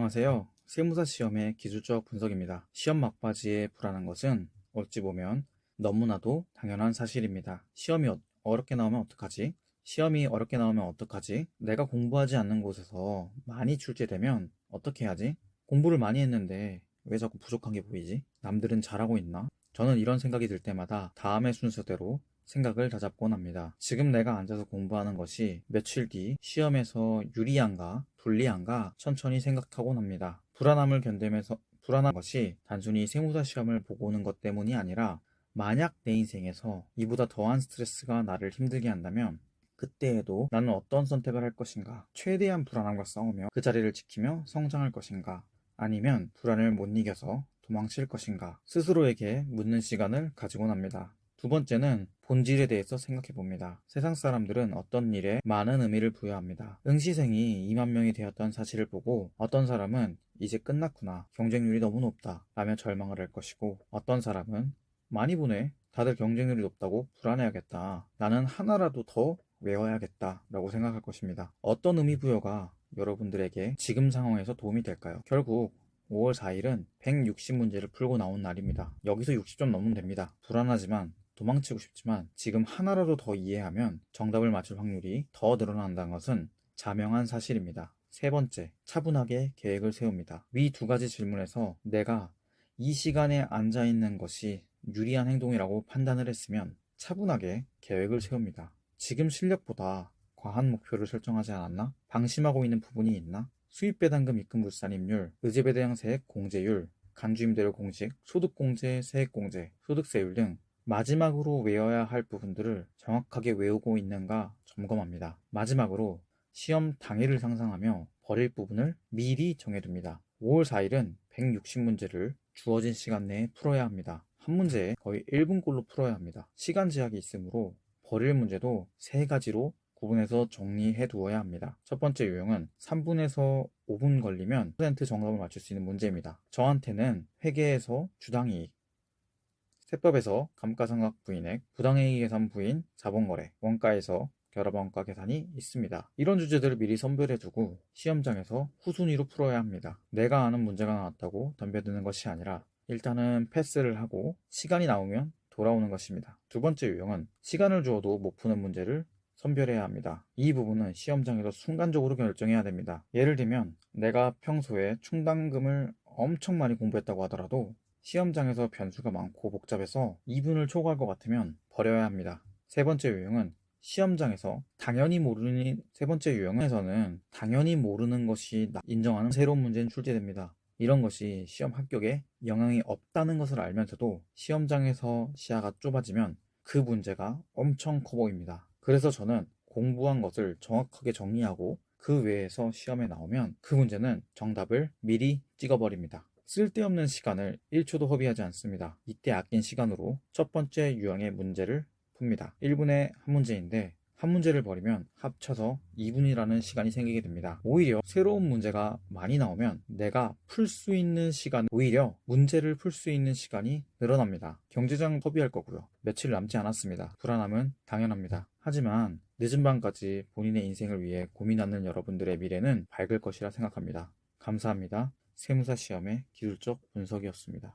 안녕하세요. 세무사 시험의 기술적 분석입니다. 시험 막바지에 불안한 것은 어찌 보면 너무나도 당연한 사실입니다. 시험이 어렵게 나오면 어떡하지? 시험이 어렵게 나오면 어떡하지? 내가 공부하지 않는 곳에서 많이 출제되면 어떻게 하지? 공부를 많이 했는데 왜 자꾸 부족한 게 보이지? 남들은 잘하고 있나? 저는 이런 생각이 들 때마다 다음의 순서대로 생각을 다잡곤 합니다. 지금 내가 앉아서 공부하는 것이 며칠 뒤 시험에서 유리한가 불리한가 천천히 생각하곤 합니다. 불안함을 견디면서 불안한 것이 단순히 세무사 시험을 보고 오는 것 때문이 아니라 만약 내 인생에서 이보다 더한 스트레스가 나를 힘들게 한다면 그때에도 나는 어떤 선택을 할 것인가? 최대한 불안함과 싸우며 그 자리를 지키며 성장할 것인가? 아니면 불안을 못 이겨서 도망칠 것인가? 스스로에게 묻는 시간을 가지곤 합니다. 두 번째는 본질에 대해서 생각해 봅니다. 세상 사람들은 어떤 일에 많은 의미를 부여합니다. 응시생이 2만 명이 되었던 사실을 보고 어떤 사람은 이제 끝났구나, 경쟁률이 너무 높다 라며 절망을 할 것이고, 어떤 사람은 많이 보네, 다들 경쟁률이 높다고 불안해하겠다, 나는 하나라도 더 외워야겠다 라고 생각할 것입니다. 어떤 의미 부여가 여러분들에게 지금 상황에서 도움이 될까요? 결국 5월 4일은 160문제를 풀고 나온 날입니다. 여기서 60점 넘으면 됩니다. 불안하지만 도망치고 싶지만 지금 하나라도 더 이해하면 정답을 맞출 확률이 더 늘어난다는 것은 자명한 사실입니다. 세 번째, 차분하게 계획을 세웁니다. 위 두 가지 질문에서 내가 이 시간에 앉아 있는 것이 유리한 행동이라고 판단을 했으면 차분하게 계획을 세웁니다. 지금 실력보다 과한 목표를 설정하지 않았나? 방심하고 있는 부분이 있나? 수입배당금 입금불산입률, 의제배당 세액 공제율, 간주임대료 공식, 소득공제, 세액공제, 소득세율 등 마지막으로 외워야 할 부분들을 정확하게 외우고 있는가 점검합니다. 마지막으로 시험 당일을 상상하며 버릴 부분을 미리 정해둡니다. 5월 4일은 160문제를 주어진 시간 내에 풀어야 합니다. 한 문제에 거의 1분꼴로 풀어야 합니다. 시간 제약이 있으므로 버릴 문제도 세 가지로 구분해서 정리해 두어야 합니다. 첫 번째 유형은 3분에서 5분 걸리면 100% 정답을 맞출 수 있는 문제입니다. 저한테는 회계에서 주당이익, 세법에서 감가상각 부인액, 부당이익 계산 부인, 자본거래, 원가에서 결합원가 계산이 있습니다. 이런 주제들을 미리 선별해두고 시험장에서 후순위로 풀어야 합니다. 내가 아는 문제가 나왔다고 덤벼드는 것이 아니라 일단은 패스를 하고 시간이 나오면 돌아오는 것입니다. 두 번째 유형은 시간을 주어도 못 푸는 문제를 선별해야 합니다. 이 부분은 시험장에서 순간적으로 결정해야 됩니다. 예를 들면 내가 평소에 충당금을 엄청 많이 공부했다고 하더라도 시험장에서 변수가 많고 복잡해서 2분을 초과할 것 같으면 버려야 합니다. 세 번째 유형은 시험장에서 세 번째 유형에서는 당연히 모르는 것이 인정하는 새로운 문제는 출제됩니다. 이런 것이 시험 합격에 영향이 없다는 것을 알면서도 시험장에서 시야가 좁아지면 그 문제가 엄청 커 보입니다. 그래서 저는 공부한 것을 정확하게 정리하고 그 외에서 시험에 나오면 그 문제는 정답을 미리 찍어버립니다. 쓸데없는 시간을 1초도 허비하지 않습니다. 이때 아낀 시간으로 첫 번째 유형의 문제를 풉니다. 1분에 한 문제인데 한 문제를 버리면 합쳐서 2분이라는 시간이 생기게 됩니다. 오히려 새로운 문제가 많이 나오면 내가 풀 수 있는 시간, 오히려 문제를 풀 수 있는 시간이 늘어납니다. 경제장 허비할 거고요. 며칠 남지 않았습니다. 불안함은 당연합니다. 하지만 늦은 밤까지 본인의 인생을 위해 고민하는 여러분들의 미래는 밝을 것이라 생각합니다. 감사합니다. 세무사 시험의 기술적 분석이었습니다.